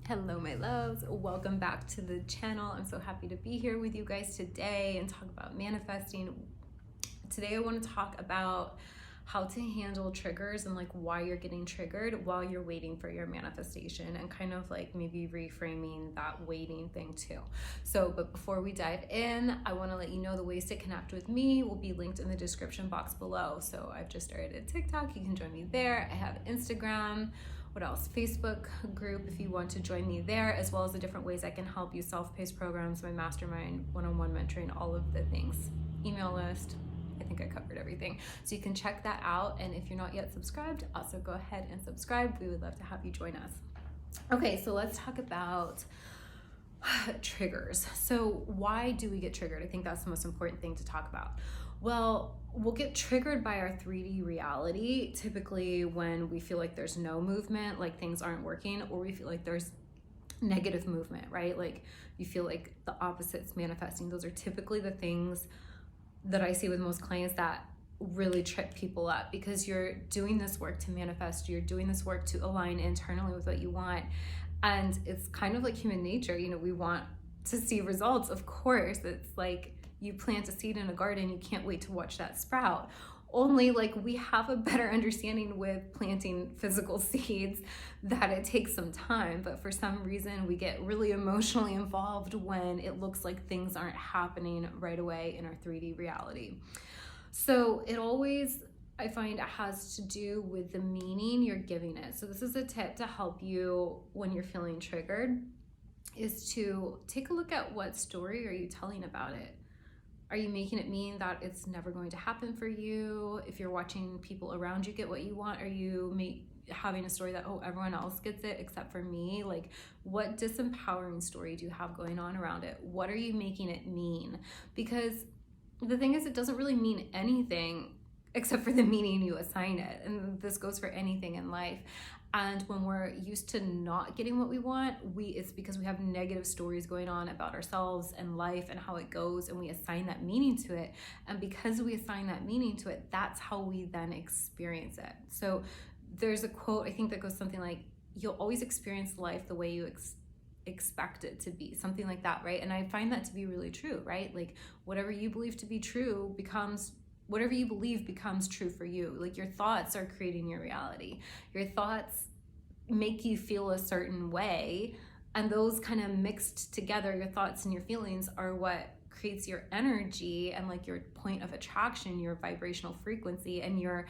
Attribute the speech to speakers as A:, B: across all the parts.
A: Hello my loves, welcome back to the channel. I'm so happy to be here with you guys today and talk about manifesting. Today I want to talk about how to handle triggers and like why you're getting triggered while you're waiting for your manifestation, and kind of like maybe reframing that waiting thing too. But before we dive in, I want to let you know the ways to connect with me will be linked in the description box below. So I've just started a TikTok, you can join me there. I have Instagram, what else? Facebook group if you want to join me there, as well as the different ways I can help you, self-paced programs, my mastermind, one-on-one mentoring, all of the things, email list. I think I covered everything. So you can check that out. And if you're not yet subscribed, also go ahead and subscribe. We would love to have you join us. Okay, so let's talk about triggers. So why do we get triggered? I think that's the most important thing to talk about. Well, we'll get triggered by our 3D reality, typically when we feel like there's no movement, like things aren't working, or we feel like there's negative movement, right? Like you feel like the opposite's manifesting. Those are typically the things that I see with most clients that really trip people up, because you're doing this work to manifest, you're doing this work to align internally with what you want. And it's kind of like human nature, we want to see results. Of course, it's like you plant a seed in a garden, you can't wait to watch that sprout. Only like we have a better understanding with planting physical seeds that it takes some time, but for some reason we get really emotionally involved when it looks like things aren't happening right away in our 3D reality. So it always, I find, it has to do with the meaning you're giving it. So this is a tip to help you when you're feeling triggered, is to take a look at what story are you telling about it. Are you making it mean that it's never going to happen for you? If you're watching people around you get what you want, are you having a story that, oh, everyone else gets it except for me? Like, what disempowering story do you have going on around it? What are you making it mean? Because the thing is, it doesn't really mean anything except for the meaning you assign it. And this goes for anything in life. And when we're used to not getting what we want, it's because we have negative stories going on about ourselves and life and how it goes, and we assign that meaning to it. And because we assign that meaning to it, that's how we then experience it. So there's a quote, I think, that goes something like, you'll always experience life the way you expect it to be, something like that, right? And I find that to be really true, right? Like whatever you believe to be true whatever you believe becomes true for you. Like your thoughts are creating your reality. Your thoughts make you feel a certain way, and those kind of mixed together, your thoughts and your feelings, are what creates your energy and like your point of attraction, your vibrational frequency, and you're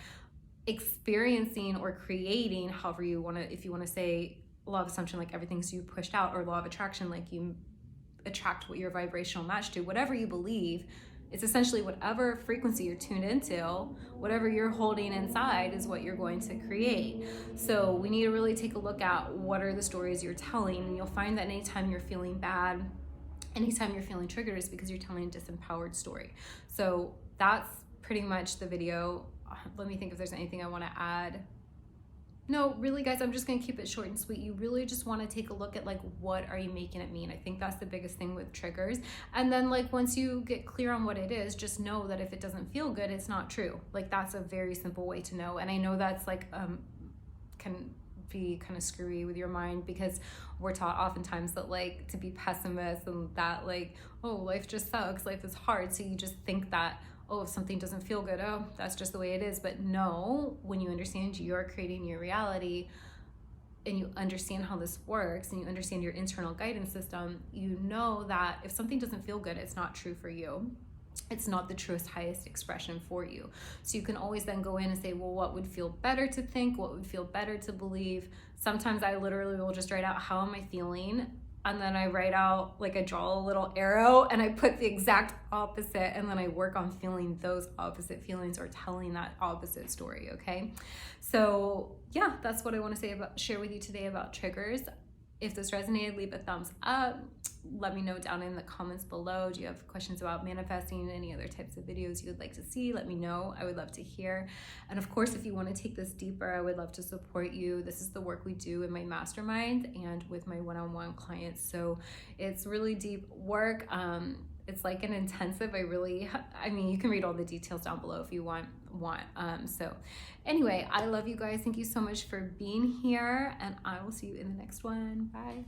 A: experiencing or creating, however you want to, if you want to say law of assumption, like everything's you pushed out, or law of attraction, like you attract what your vibrational match to, whatever you believe. It's essentially whatever frequency you're tuned into, whatever you're holding inside is what you're going to create. So we need to really take a look at what are the stories you're telling. And you'll find that anytime you're feeling bad, anytime you're feeling triggered, is because you're telling a disempowered story. So that's pretty much the video. Let me think if there's anything I want to add. No, really guys, I'm just gonna keep it short and sweet. You really just want to take a look at like, what are you making it mean? I think that's the biggest thing with triggers. And then like once you get clear on what it is, just know that if it doesn't feel good, it's not true. Like that's a very simple way to know. And I know that's like can be kind of screwy with your mind, because we're taught oftentimes that like to be pessimists, and that like, oh, life just sucks, life is hard. So you just think that, oh, if something doesn't feel good, oh, that's just the way it is. But no, when you understand you're creating your reality, and you understand how this works, and you understand your internal guidance system, you know that if something doesn't feel good, it's not true for you. It's not the truest, highest expression for you. So you can always then go in and say, well, what would feel better to think? What would feel better to believe? Sometimes I literally will just write out, how am I feeling? And then I write out, like I draw a little arrow and I put the exact opposite, and then I work on feeling those opposite feelings or telling that opposite story, okay? So yeah, that's what I want to share with you today about triggers. If this resonated, leave a thumbs up. Let me know down in the comments below. Do you have questions about manifesting, any other types of videos you would like to see? Let me know. I would love to hear. And of course, if you want to take this deeper, I would love to support you. This is the work we do in my mastermind and with my one-on-one clients. So it's really deep work. it's like an intensive. I mean, you can read all the details down below if you want. So anyway, I love you guys. Thank you so much for being here, and I will see you in the next one. Bye.